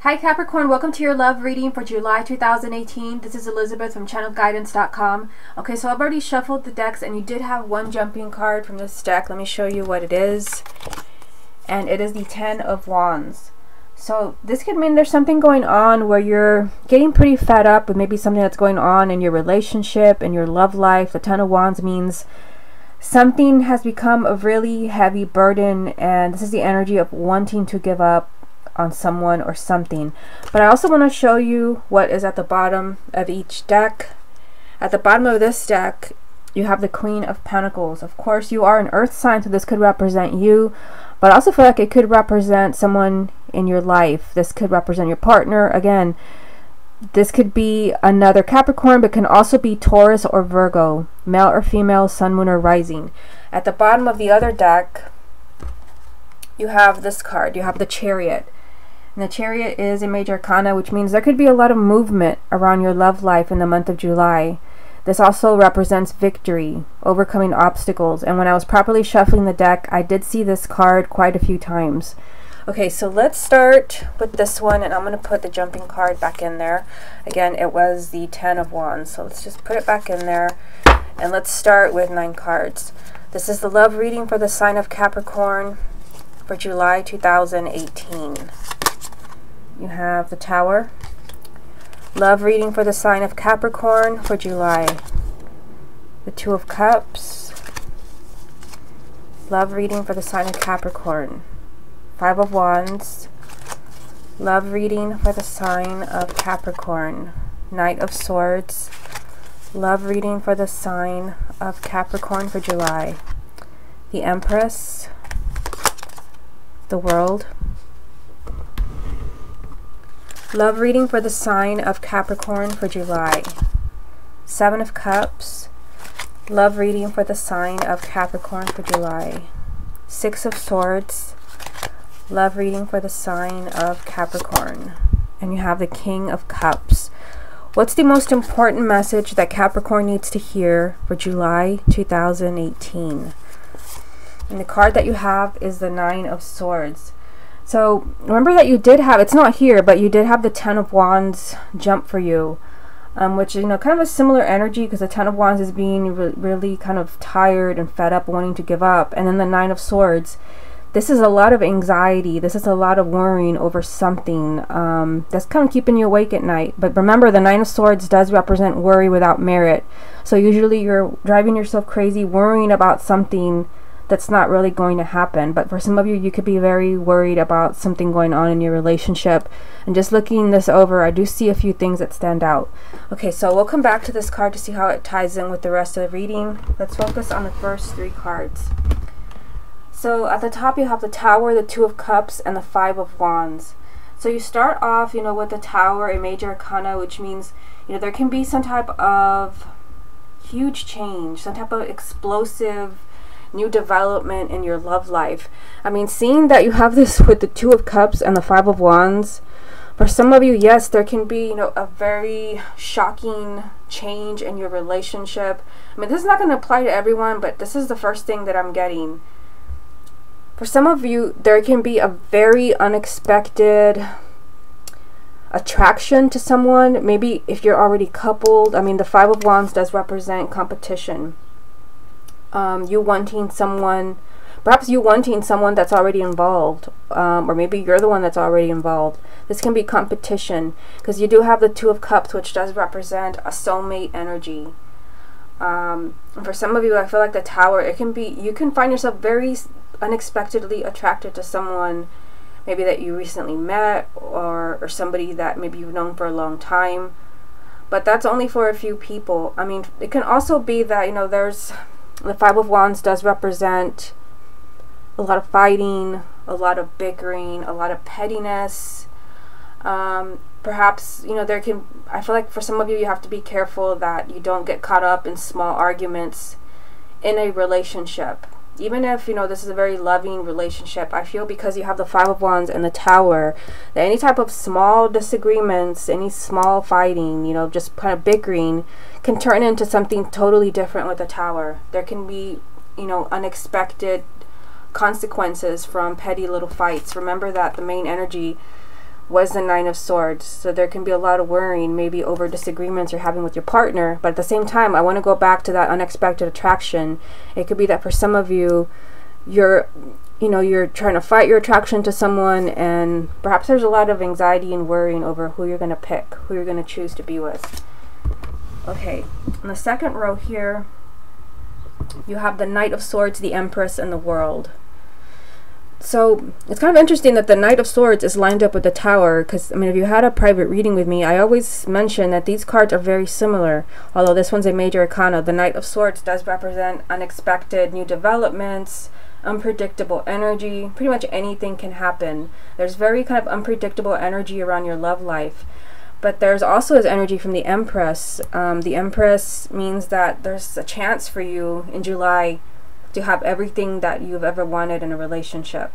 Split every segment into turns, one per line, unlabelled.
Hi Capricorn, welcome to your love reading for July 2018. This is Elizabeth from channelguidance.com. Okay, so I've already shuffled the decks and you did have one jumping card from this deck. Let me show you what it is. And it is the Ten of Wands. So this could mean there's something going on where you're getting pretty fed up with maybe something that's going on in your relationship, in your love life. The Ten of Wands means something has become a really heavy burden, and this is the energy of wanting to give up on someone or something. But I also want to show you what is at the bottom of each deck. At the bottom of this deck you have the Queen of Pentacles. Of course, you are an earth sign, so this could represent you, but I also feel like it could represent someone in your life. This could represent your partner. Again, this could be another Capricorn, but can also be Taurus or Virgo, male or female, sun, moon, or rising. At the bottom of the other deck you have this card. You have the Chariot. And the Chariot is a major arcana, which means there could be a lot of movement around your love life in the month of July. This also represents victory, overcoming obstacles. And when I was properly shuffling the deck, I did see this card quite a few times. Okay, so let's start with this one, and I'm going to put the jumping card back in there. Again, it was the Ten of Wands, so let's just put it back in there. And let's start with 9 cards. This is the love reading for the sign of Capricorn for July 2018. You have the Tower. Love reading for the sign of Capricorn for July. The Two of Cups. Love reading for the sign of Capricorn. Five of Wands. Love reading for the sign of Capricorn. Knight of Swords. Love reading for the sign of Capricorn for July. The Empress. The World. Love reading for the sign of Capricorn for July. Seven of Cups. Love reading for the sign of Capricorn for July. Six of Swords. Love reading for the sign of Capricorn. And you have the King of Cups. What's the most important message that Capricorn needs to hear for July 2018? And the card that you have is the Nine of Swords. So remember that you did have, it's not here, but you did have the Ten of Wands jump for you, which, you know, kind of a similar energy, because the Ten of Wands is being really kind of tired and fed up, wanting to give up. And then the Nine of Swords, this is a lot of anxiety. This is a lot of worrying over something that's kind of keeping you awake at night. But remember, the Nine of Swords does represent worry without merit. So usually you're driving yourself crazy, worrying about something that's not really going to happen. But for some of you, you could be very worried about something going on in your relationship. And just looking this over, I do see a few things that stand out. Okay, so we'll come back to this card to see how it ties in with the rest of the reading. Let's focus on the first 3 cards. So at the top you have the Tower, the Two of Cups, and the Five of Wands. So you start off, you know, with the Tower, a major arcana, which means, you know, there can be some type of huge change, some type of explosive new development in your love life. I mean, seeing that you have this with the Two of Cups and the Five of Wands, for some of you, yes, there can be, you know, a very shocking change in your relationship. I mean, this is not going to apply to everyone, but this is the first thing that I'm getting. For some of you, there can be a very unexpected attraction to someone. Maybe if you're already coupled. I mean, the Five of Wands does represent competition. You wanting someone, perhaps you wanting someone that's already involved, or maybe you're the one that's already involved. This can be competition, because you do have the Two of Cups, which does represent a soulmate energy. For some of you, I feel like the Tower, it can be, you can find yourself very unexpectedly attracted to someone maybe that you recently met, or somebody that maybe you've known for a long time. But that's only for a few people. I mean, it can also be that, you know, there's, the Five of Wands does represent a lot of fighting, a lot of bickering, a lot of pettiness. Perhaps, you know, there can, I feel like for some of you, you have to be careful that you don't get caught up in small arguments in a relationship. Even if, you know, this is a very loving relationship, I feel because you have the Five of Wands and the Tower, that any type of small disagreements, any small fighting, you know, just kind of bickering, can turn into something totally different with the Tower. There can be, you know, unexpected consequences from petty little fights. Remember that the main energy was the Nine of Swords. So there can be a lot of worrying, maybe over disagreements you're having with your partner. But at the same time, I want to go back to that unexpected attraction. It could be that for some of you, you're trying to fight your attraction to someone, and perhaps there's a lot of anxiety and worrying over who you're going to pick, who you're going to choose to be with. Okay, in the second row here, you have the Knight of Swords, the Empress, and the World. So it's kind of interesting that the Knight of Swords is lined up with the Tower, because, I mean, if you had a private reading with me, I always mention that these cards are very similar. Although this one's a major arcana, the Knight of Swords does represent unexpected new developments, unpredictable energy. Pretty much anything can happen. There's very kind of unpredictable energy around your love life. But there's also this energy from the Empress. The Empress means that there's a chance for you in July to have everything that you've ever wanted in a relationship.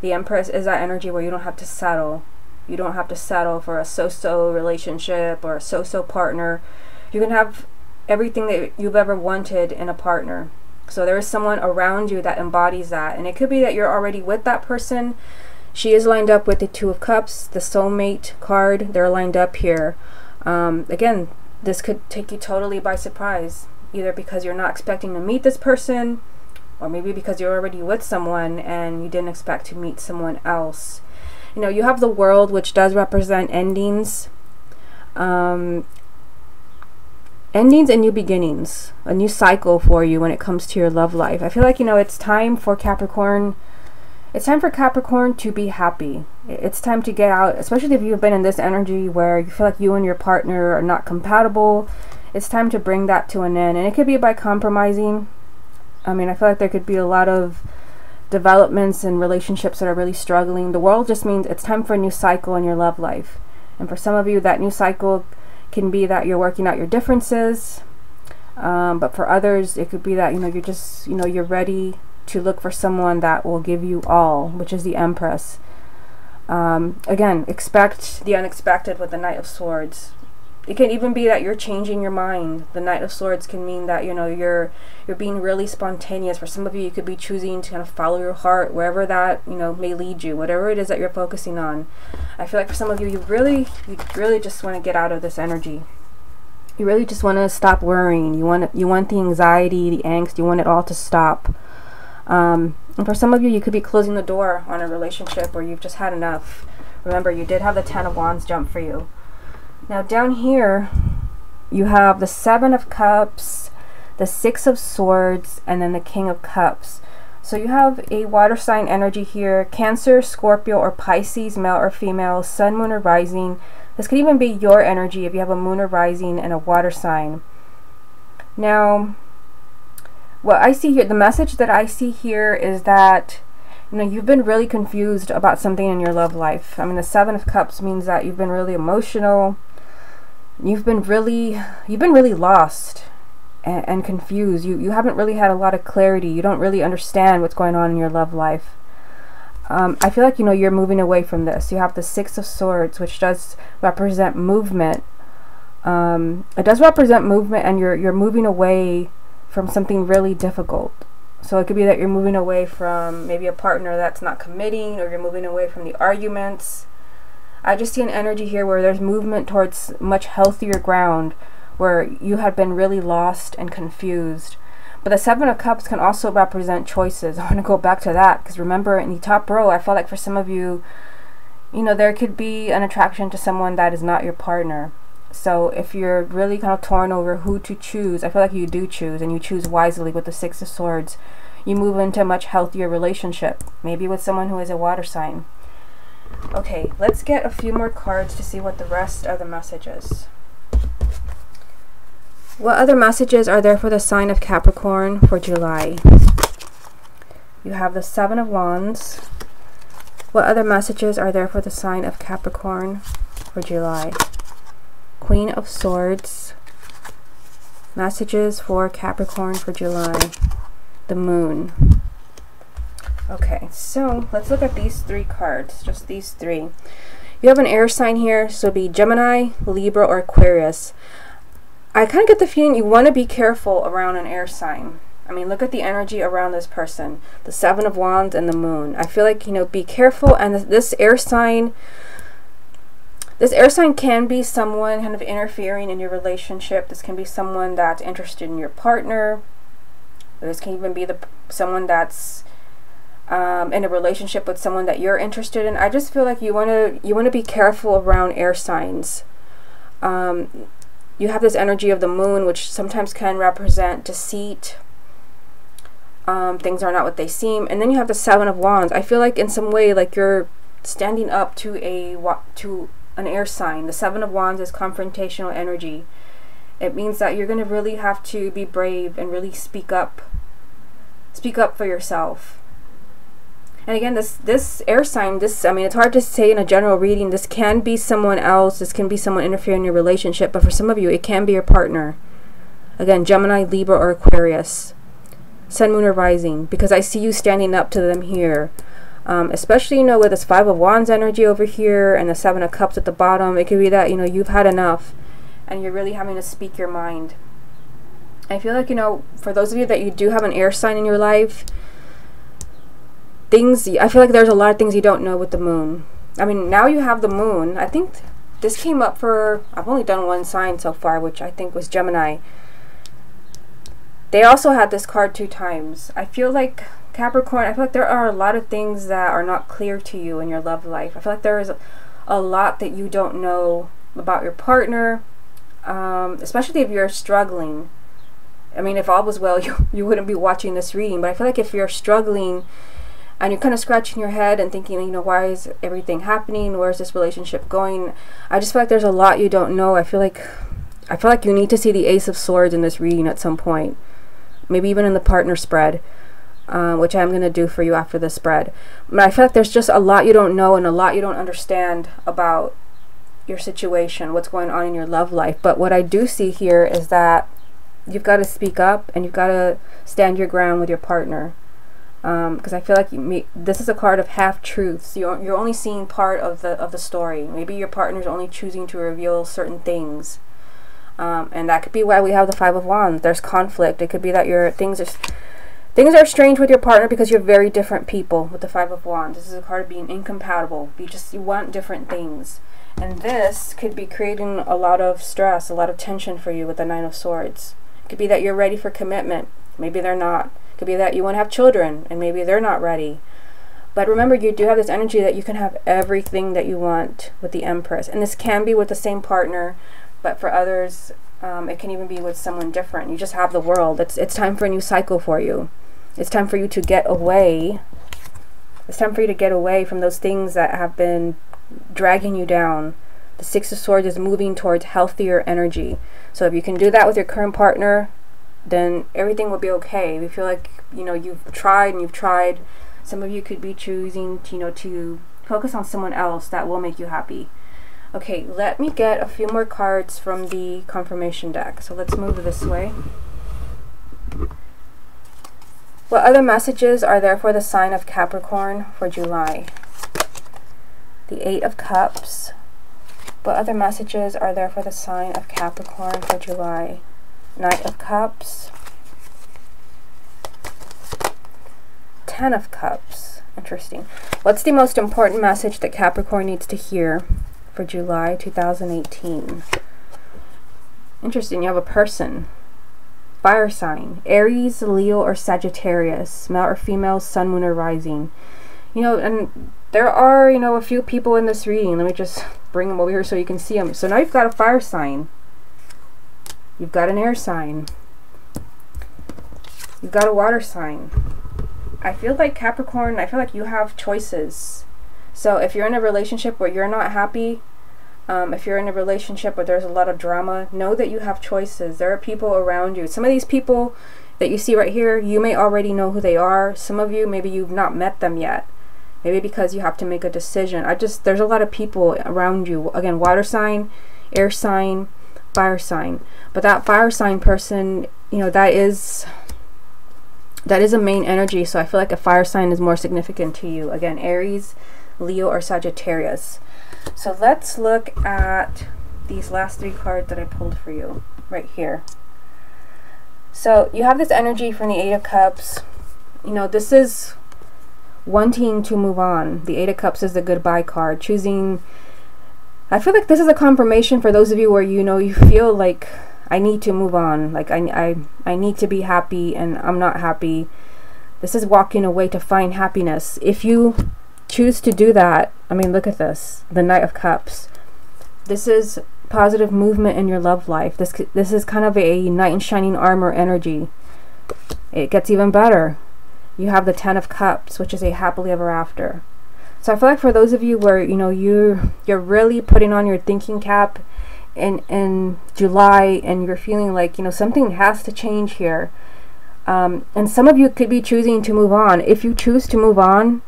The Empress is that energy where you don't have to settle. You don't have to settle for a so-so relationship or a so-so partner. You can have everything that you've ever wanted in a partner. So there is someone around you that embodies that. And it could be that you're already with that person. She is lined up with the Two of Cups, the soulmate card. They're lined up here. Again, this could take you totally by surprise, either because you're not expecting to meet this person, or maybe because you're already with someone and you didn't expect to meet someone else. You know, you have the World, which does represent endings. Endings and new beginnings. A new cycle for you when it comes to your love life. I feel like, you know, it's time for Capricorn. It's time for Capricorn to be happy. It's time to get out, especially if you've been in this energy where you feel like you and your partner are not compatible. It's time to bring that to an end. And it could be by compromising. I mean, I feel like there could be a lot of developments and relationships that are really struggling. The World just means it's time for a new cycle in your love life. And for some of you, that new cycle can be that you're working out your differences. But for others, it could be that, you know, you're just, you know, you're ready to look for someone that will give you all, which is the Empress. Again, expect the unexpected with the Knight of Swords. It can even be that you're changing your mind. The Knight of Swords can mean that, you know, you're being really spontaneous. For some of you, you could be choosing to kind of follow your heart, wherever that, you know, may lead you, whatever it is that you're focusing on. I feel like for some of you, you really just want to get out of this energy. You really just want to stop worrying. You want the anxiety, the angst. You want it all to stop. And for some of you, you could be closing the door on a relationship where you've just had enough. Remember, you did have the Ten of Wands jump for you. Now down here, you have the Seven of Cups, the Six of Swords, and then the King of Cups. So you have a water sign energy here. Cancer, Scorpio, or Pisces, male or female, sun, moon, or rising. This could even be your energy if you have a moon or rising and a water sign. Now, what I see here, the message that I see here is that, you know, you've been really confused about something in your love life. I mean, the Seven of Cups means that you've been really emotional. You've been really lost and confused. You haven't really had a lot of clarity. You don't really understand what's going on in your love life. I feel like, you know, you're moving away from this. You have the Six of Swords, which does represent movement. It does represent movement, and you're moving away from something really difficult. So it could be that you're moving away from maybe a partner that's not committing, or you're moving away from the arguments. I just see an energy here where there's movement towards much healthier ground, where you have been really lost and confused. But the Seven of Cups can also represent choices. I want to go back to that, because remember, in the top row, I felt like for some of you, you know, there could be an attraction to someone that is not your partner. So if you're really kind of torn over who to choose, I feel like you do choose, and you choose wisely with the Six of Swords. You move into a much healthier relationship, maybe with someone who is a water sign. Okay, let's get a few more cards to see what the rest of the messages. What other messages are there for the sign of Capricorn for July? You have the Seven of Wands. What other messages are there for the sign of Capricorn for July? Queen of Swords. Messages for Capricorn for July. The Moon. Okay, so let's look at these three cards, just these three. You have an air sign here, so it'd be Gemini, Libra, or Aquarius. I kind of get the feeling you want to be careful around an air sign. I mean, look at the energy around this person. The Seven of Wands and the Moon. I feel like, you know, be careful. And this air sign, This air sign can be someone kind of interfering in your relationship. This can be someone that's interested in your partner. This can even be someone that's in a relationship with someone that you're interested in. I just feel like you want to be careful around air signs. You have this energy of the moon, which sometimes can represent deceit. Things are not what they seem. And then you have the Seven of Wands. I feel like in some way, like you're standing up to an air sign. The Seven of Wands is confrontational energy. It means that you're going to really have to be brave and really speak up for yourself. And again, this air sign, I mean, it's hard to say in a general reading. This can be someone else. This can be someone interfering in your relationship. But for some of you, it can be your partner. Again, Gemini, Libra, or Aquarius. Sun, Moon, or Rising. Because I see you standing up to them here. Especially, you know, with this Five of Wands energy over here and the Seven of Cups at the bottom. It could be that, you know, you've had enough. And you're really having to speak your mind. I feel like, you know, for those of you that you do have an air sign in your life, I feel like there's a lot of things you don't know with the moon. I mean, now you have the moon. I think this came up for, I've only done one sign so far, which I think was Gemini. They also had this card 2 times. I feel like Capricorn, I feel like there are a lot of things that are not clear to you in your love life. I feel like there is a lot that you don't know about your partner, especially if you're struggling. I mean, if all was well, you wouldn't be watching this reading. But I feel like if you're struggling and you're kind of scratching your head and thinking, you know, why is everything happening? Where's this relationship going? I just feel like there's a lot you don't know. I feel like you need to see the Ace of Swords in this reading at some point. Maybe even in the partner spread, which I'm going to do for you after the spread. But I feel like there's just a lot you don't know and a lot you don't understand about your situation, what's going on in your love life. But what I do see here is that you've got to speak up and you've got to stand your ground with your partner. Because I feel like this is a card of half-truths. You're only seeing part of the story. Maybe your partner's only choosing to reveal certain things. And that could be why we have the Five of Wands. There's conflict. It could be that things are strange with your partner because you're very different people with the Five of Wands. This is a card of being incompatible. You want different things. And this could be creating a lot of stress, a lot of tension for you with the Nine of Swords. It could be that you're ready for commitment. Maybe they're not. It could be that you want to have children and maybe they're not ready. But remember, you do have this energy that you can have everything that you want with the Empress. And this can be with the same partner, but for others, it can even be with someone different. You just have the world. It's time for a new cycle for you. It's time for you to get away. It's time for you to get away from those things that have been dragging you down. The Six of Swords is moving towards healthier energy. So if you can do that with your current partner, then everything will be okay. If you feel like, you know, you've tried and you've tried, some of you could be choosing to, you know, to focus on someone else that will make you happy. Okay, let me get a few more cards from the confirmation deck. So let's move this way. What other messages are there for the sign of Capricorn for July? The Eight of Cups. What other messages are there for the sign of Capricorn for July? Knight of Cups. Ten of Cups. Interesting. What's the most important message that Capricorn needs to hear for July 2018? Interesting. You have a person. Fire sign. Aries, Leo, or Sagittarius. Male or female, sun, moon, or rising. You know, and there are, you know, a few people in this reading. Let me just bring them over here so you can see them. So now you've got a fire sign. You've got an air sign. You've got a water sign. I feel like Capricorn, I feel like you have choices. So if you're in a relationship where you're not happy, if you're in a relationship where there's a lot of drama, know that you have choices. There are people around you. Some of these people that you see right here, you may already know who they are. Some of you, maybe you've not met them yet. Maybe because you have to make a decision. There's a lot of people around you. Again, water sign, air sign, fire sign. But that fire sign person, you know, that is a main energy. So I feel like a fire sign is more significant to you. Again, Aries, Leo, or Sagittarius. So let's look at these last 3 cards that I pulled for you right here. So you have this energy from the Eight of Cups. You know, this is wanting to move on. The Eight of Cups is the goodbye card. Choosing I feel like this is a confirmation for those of you where, you know, you feel like I need to move on, like I need to be happy and I'm not happy. This is walking away to find happiness. If you choose to do that, I mean, look at this, the Knight of Cups. This is positive movement in your love life. This is kind of a knight in shining armor energy. It gets even better. You have the Ten of Cups, which is a happily ever after. So I feel like for those of you where, you know, you're really putting on your thinking cap in July, and you're feeling like, you know, something has to change here. And some of you could be choosing to move on. If you choose to move on,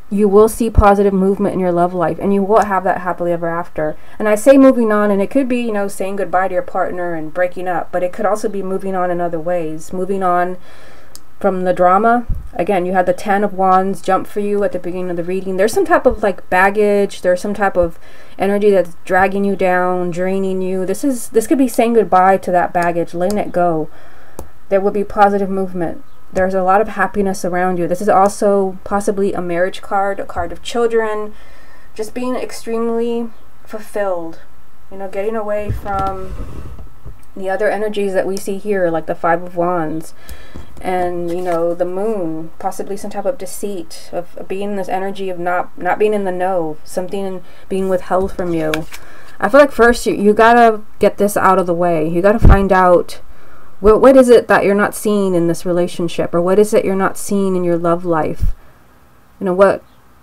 you will see positive movement in your love life, and you will have that happily ever after. And I say moving on, and it could be, you know, saying goodbye to your partner and breaking up, but it could also be moving on in other ways. Moving on from the drama. Again, you had the Ten of Wands jump for you at the beginning of the reading. There's some type of like baggage, there's some type of energy that's dragging you down, draining you. This could be saying goodbye to that baggage, letting it go. There will be positive movement. There's a lot of happiness around you. This is also possibly a marriage card, a card of children, just being extremely fulfilled, you know, getting away from the other energies that we see here, like the Five of Wands and, you know, the Moon, possibly some type of deceit, of being in this energy of not being in the know, something being withheld from you. I feel like first you gotta get this out of the way. You gotta find out what is it that you're not seeing in this relationship, or what is it you're not seeing in your love life. You know,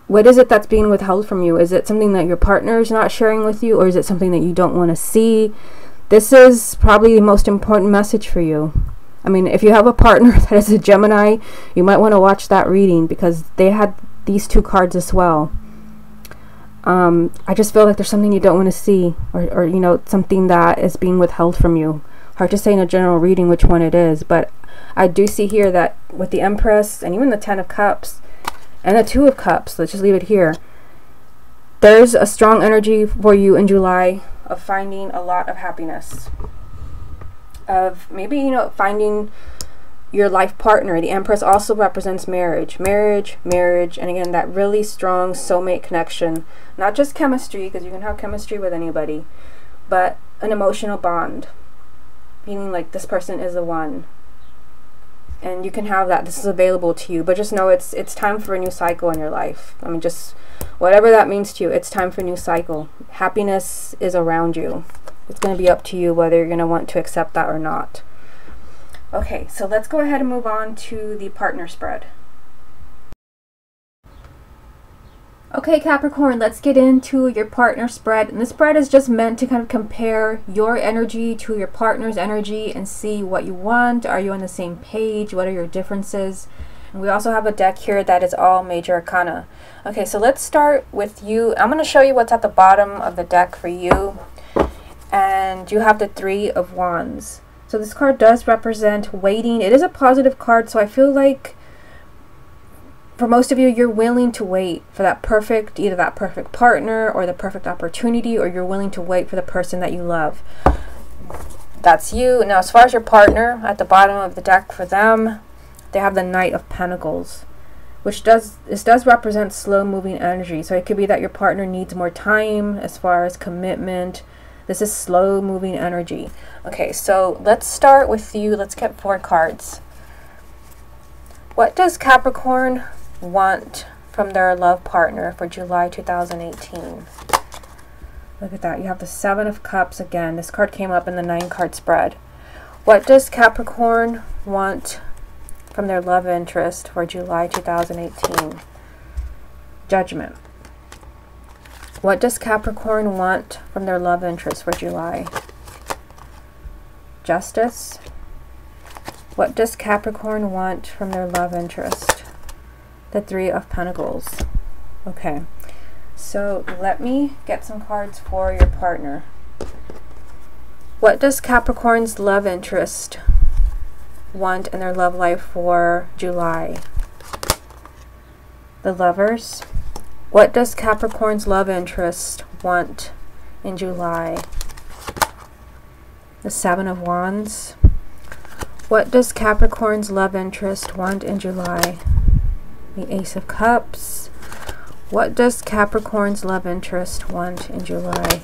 what is it that's being withheld from you? Is it something that your partner is not sharing with you, or is it something that you don't want to see? This is probably the most important message for you. I mean, if you have a partner that is a Gemini, you might want to watch that reading, because they had these two cards as well. I just feel like there's something you don't want to see, or you know, something that is being withheld from you. Hard to say in a general reading which one it is, but I do see here that with the Empress and even the Ten of Cups and the Two of Cups, let's just leave it here, there's a strong energy for you in July of finding a lot of happiness, of maybe, you know, finding your life partner. The Empress also represents marriage, and again, that really strong soulmate connection, not just chemistry, because you can have chemistry with anybody, but an emotional bond, meaning like this person is the one, and you can have that. This is available to you, but just know it's time for a new cycle in your life. I mean, just whatever that means to you, it's time for a new cycle. Happiness is around you. It's going to be up to you whether you're going to want to accept that or not. Okay, so let's go ahead and move on to the partner spread. Okay, Capricorn, let's get into your partner spread. And this spread is just meant to kind of compare your energy to your partner's energy and see what you want. Are you on the same page? What are your differences? And we also have a deck here that is all major arcana. Okay, so let's start with you. I'm going to show you what's at the bottom of the deck for you. And you have the Three of Wands. So this card does represent waiting. It is a positive card, so I feel like for most of you, you're willing to wait for that perfect, either that perfect partner or the perfect opportunity, or you're willing to wait for the person that you love. That's you. Now, as far as your partner, at the bottom of the deck for them, they have the Knight of Pentacles, which does represent slow moving energy. So it could be that your partner needs more time as far as commitment. This is slow moving energy. Okay, so let's start with you. Let's get 4 cards. What does Capricorn want from their love partner for July 2018? Look at that. You have the Seven of Cups again. This card came up in the 9-card spread. What does Capricorn want from their love interest for July 2018? Judgment. What does Capricorn want from their love interest for July? Justice. What does Capricorn want from their love interest? The Three of Pentacles. Okay, so let me get some cards for your partner. What does Capricorn's love interest want in their love life for July? The Lovers. What does Capricorn's love interest want in July? The Seven of Wands. What does Capricorn's love interest want in July? The Ace of Cups. What does Capricorn's love interest want in July?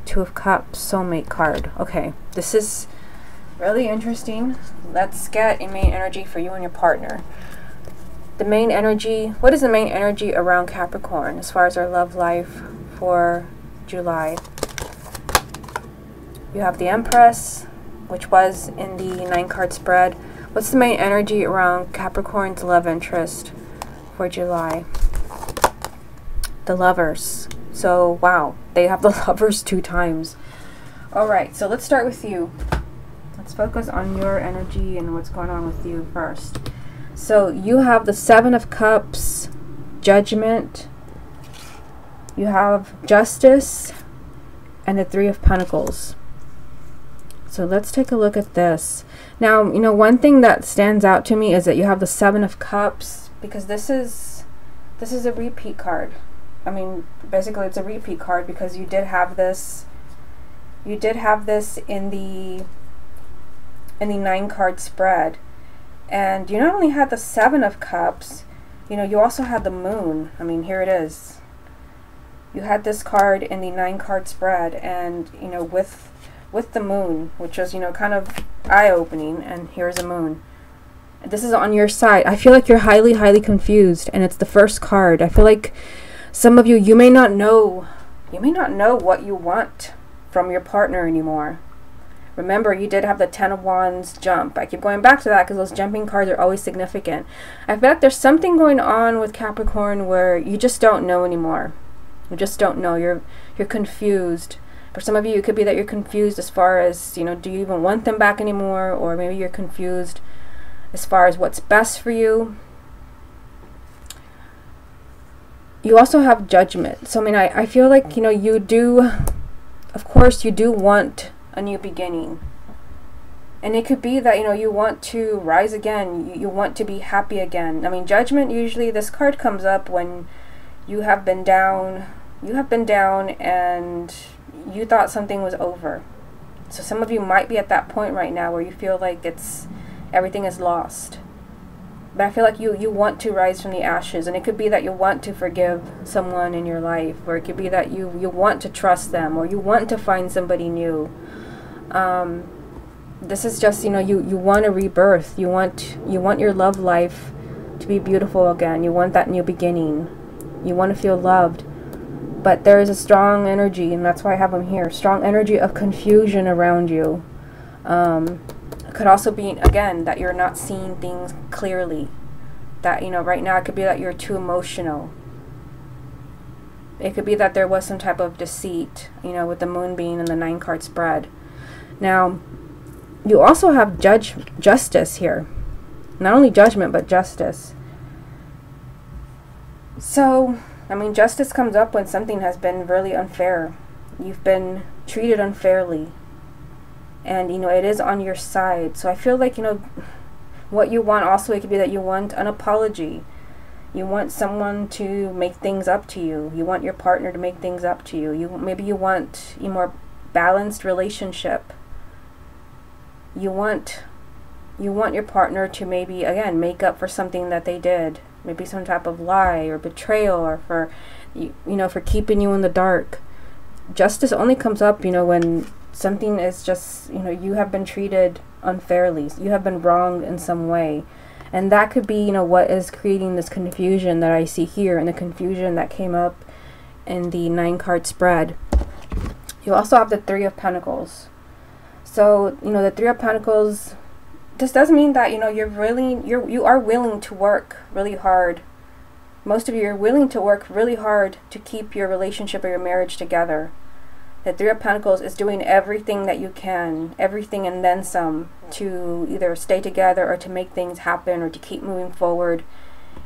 Two of Cups, soulmate card. Okay, this is really interesting. Let's get a main energy for you and your partner. The main energy, what is the main energy around Capricorn as far as our love life for July? You have the Empress, which was in the 9-card spread. What's the main energy around Capricorn's love interest for July? The Lovers. So, wow, they have the Lovers 2 times. Alright, so let's start with you. Let's focus on your energy and what's going on with you first. So, you have the 7 of Cups, Judgment. You have Justice and the 3 of Pentacles. So let's take a look at this. Now, you know, one thing that stands out to me is that you have the 7 of Cups, because this is a repeat card. I mean, basically it's a repeat card because you did have this in the 9-card spread. And you not only had the 7 of Cups, you know, you also had the Moon. I mean, here it is. You had this card in the 9-card spread, and you know, with the Moon, which was, you know, kind of eye-opening, and here's a Moon. This is on your side. I feel like you're highly, highly confused, and it's the first card. I feel like some of you, you may not know what you want from your partner anymore. Remember, you did have the 10 of Wands jump. I keep going back to that because those jumping cards are always significant. I feel like there's something going on with Capricorn where you just don't know anymore. You just don't know. You're confused. For some of you, it could be that you're confused as far as, you know, do you even want them back anymore? Or maybe you're confused as far as what's best for you. You also have Judgment. So, I mean, I feel like, you know, you do, of course, you do want a new beginning. And it could be that, you know, you want to rise again. You want to be happy again. I mean, Judgment, usually this card comes up when you have been down. You have been down and you thought something was over. So some of you might be at that point right now where you feel like everything is lost. But I feel like you want to rise from the ashes, and it could be that you want to forgive someone in your life, or it could be that you want to trust them, or you want to find somebody new. This is just, you know, you want a rebirth. You want your love life to be beautiful again. You want that new beginning. You want to feel loved. But there is a strong energy, and that's why I have them here. Strong energy of confusion around you. It could also be, again, that you're not seeing things clearly. That, you know, right now it could be that you're too emotional. It could be that there was some type of deceit, you know, with the Moon being in the 9-card spread. Now, you also have Justice here. Not only Judgment, but Justice. So, I mean, justice comes up when something has been really unfair. You've been treated unfairly. And, you know, it is on your side. So I feel like, you know, what you want also, it could be that you want an apology. You want someone to make things up to you. You want your partner to make things up to you. Maybe you want a more balanced relationship. You want your partner to maybe, again, make up for something that they did. Maybe some type of lie or betrayal, or for, you know, for keeping you in the dark. Justice only comes up, you know, when something is just, you know, you have been treated unfairly. You have been wronged in some way. And that could be, you know, what is creating this confusion that I see here, and the confusion that came up in the 9-card spread. You also have the 3 of Pentacles. So, you know, the 3 of Pentacles, this does mean that, you know, you are willing to work really hard. Most of you are willing to work really hard to keep your relationship or your marriage together. The 3 of Pentacles is doing everything that you can, everything and then some, to either stay together or to make things happen or to keep moving forward.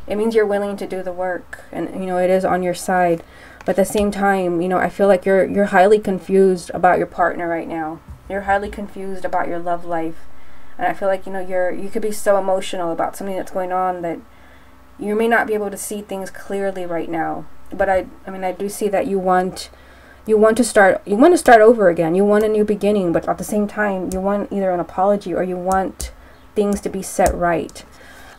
It means you're willing to do the work, and, you know, it is on your side. But at the same time, you know, I feel like you're highly confused about your partner right now. You're highly confused about your love life. And I feel like, you know, you could be so emotional about something that's going on that you may not be able to see things clearly right now. But I mean, I do see that you want to start over again. You want a new beginning, but at the same time, you want either an apology or you want things to be set right.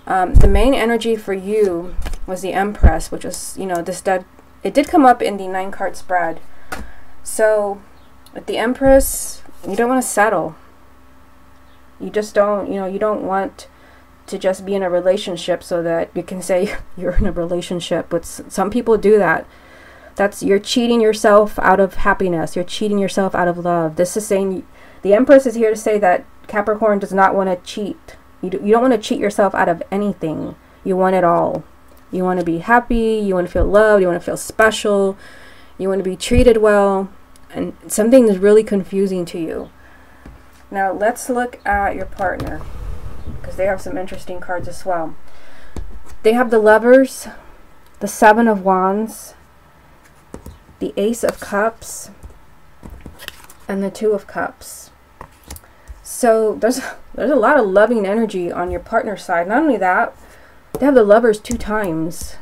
The main energy for you was the Empress, which was, you know, this dead. It did come up in the 9-card spread. So with the Empress, you don't want to settle. You just don't, you know, you don't want to just be in a relationship so that you can say you're in a relationship. But some people do that. You're cheating yourself out of happiness. You're cheating yourself out of love. This is saying, the Empress is here to say that Capricorn does not want to cheat. You don't want to cheat yourself out of anything. You want it all. You want to be happy. You want to feel loved. You want to feel special. You want to be treated well. And something is really confusing to you. Now let's look at your partner, because they have some interesting cards as well. They have the Lovers, the 7 of Wands, the Ace of Cups, and the 2 of Cups. So there's a lot of loving energy on your partner's side. Not only that, they have the Lovers 2 times.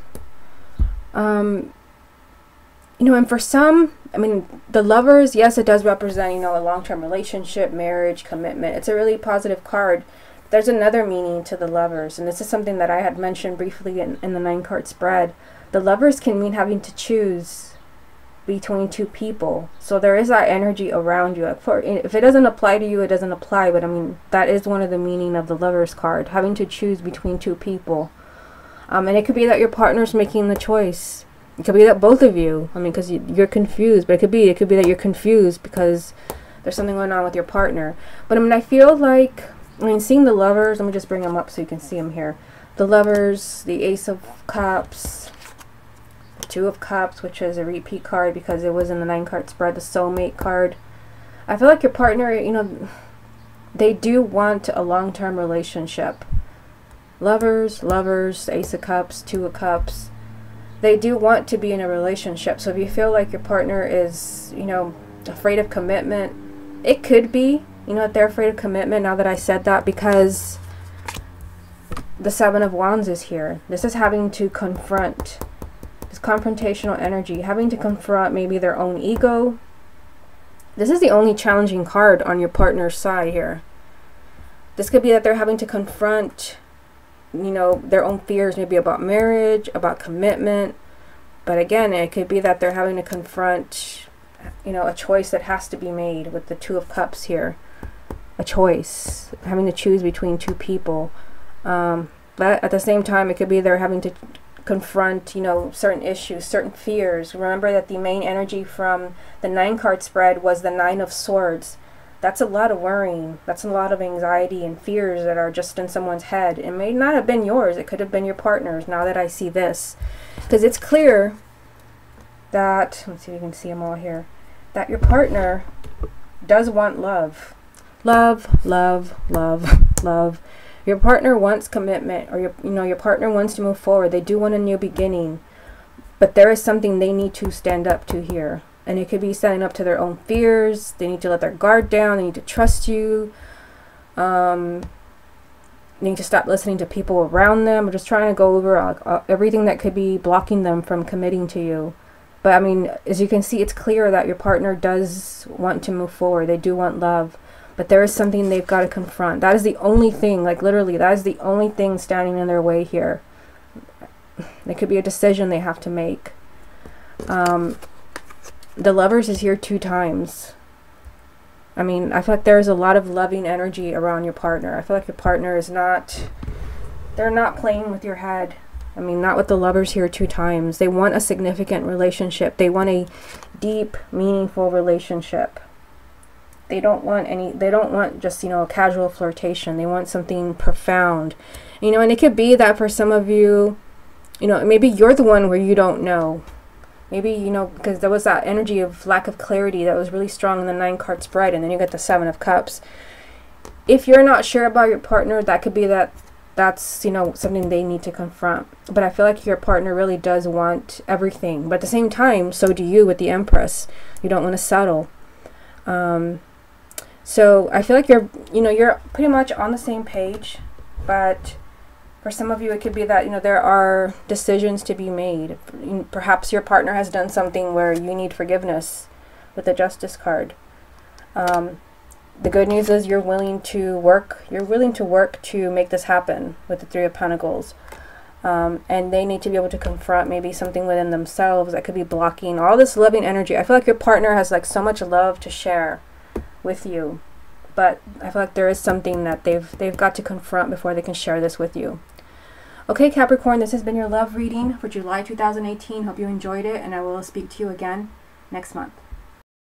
You know, and for some, I mean, the Lovers, yes, it does represent, you know, a long-term relationship, marriage, commitment. It's a really positive card. There's another meaning to the Lovers, and this is something that I had mentioned briefly in the 9-card spread. The Lovers can mean having to choose between 2 people. So there is that energy around you. If it doesn't apply to you, it doesn't apply, but I mean, that is one of the meaning of the Lovers card, having to choose between 2 people. And it could be that your partner's making the choice. It could be that both of you, I mean, because you're confused, but it could be that you're confused because there's something going on with your partner. But I mean, I feel like, I mean, seeing the Lovers, let me just bring them up so you can see them here. The Lovers, the Ace of Cups, the 2 of Cups, which is a repeat card because it was in the 9-card spread, the Soulmate card. I feel like your partner, you know, they do want a long-term relationship. Lovers, Ace of Cups, 2 of Cups. They do want to be in a relationship. So if you feel like your partner is, you know, afraid of commitment, it could be, you know, that they're afraid of commitment now that I said that, because the 7 of Wands is here. This is having to confront, this confrontational energy, having to confront maybe their own ego. This is the only challenging card on your partner's side here. This could be that they're having to confront, you know, their own fears, maybe about marriage, about commitment. But again, it could be that they're having to confront, you know, a choice that has to be made with the 2 of Cups here. A choice, having to choose between 2 people. But at the same time, it could be they're having to confront, you know, certain issues, certain fears. Remember that the main energy from the 9-card spread was the 9 of Swords. That's a lot of worrying. That's a lot of anxiety and fears that are just in someone's head. It may not have been yours. It could have been your partner's, now that I see this. Because it's clear that, let's see if you can see them all here, that your partner does want love. Love, love, love, love. Your partner wants commitment, or your partner wants to move forward. They do want a new beginning. But there is something they need to stand up to here. And it could be standing up to their own fears. They need to let their guard down. They need to trust you. They need to stop listening to people around them. I'm just trying to go over everything that could be blocking them from committing to you. But I mean, as you can see, it's clear that your partner does want to move forward. They do want love. But there is something they've got to confront. That is the only thing, like literally, that is the only thing standing in their way here. It could be a decision they have to make. The Lovers is here 2 times. I mean, I feel like there's a lot of loving energy around your partner. I feel like your partner is not, they're not playing with your head. I mean, not with the Lovers here 2 times. They want a significant relationship. They want a deep, meaningful relationship. They don't want just, you know, a casual flirtation. They want something profound. You know, and it could be that for some of you, you know, maybe you're the one where you don't know. Maybe, you know, because there was that energy of lack of clarity that was really strong in the 9-card spread, and then you get the 7 of Cups. If you're not sure about your partner, that could be that's, you know, something they need to confront. But I feel like your partner really does want everything. But at the same time, so do you with the Empress. You don't want to settle. So I feel like you're pretty much on the same page, but for some of you, it could be that, you know, there are decisions to be made. Perhaps your partner has done something where you need forgiveness with the Justice card. The good news is you're willing to work to make this happen with the 3 of Pentacles. and they need to be able to confront maybe something within themselves that could be blocking all this loving energy. I feel like your partner has like so much love to share with you, but I feel like there is something that they've got to confront before they can share this with you. Okay, Capricorn, this has been your love reading for July 2018. Hope you enjoyed it, and I will speak to you again next month.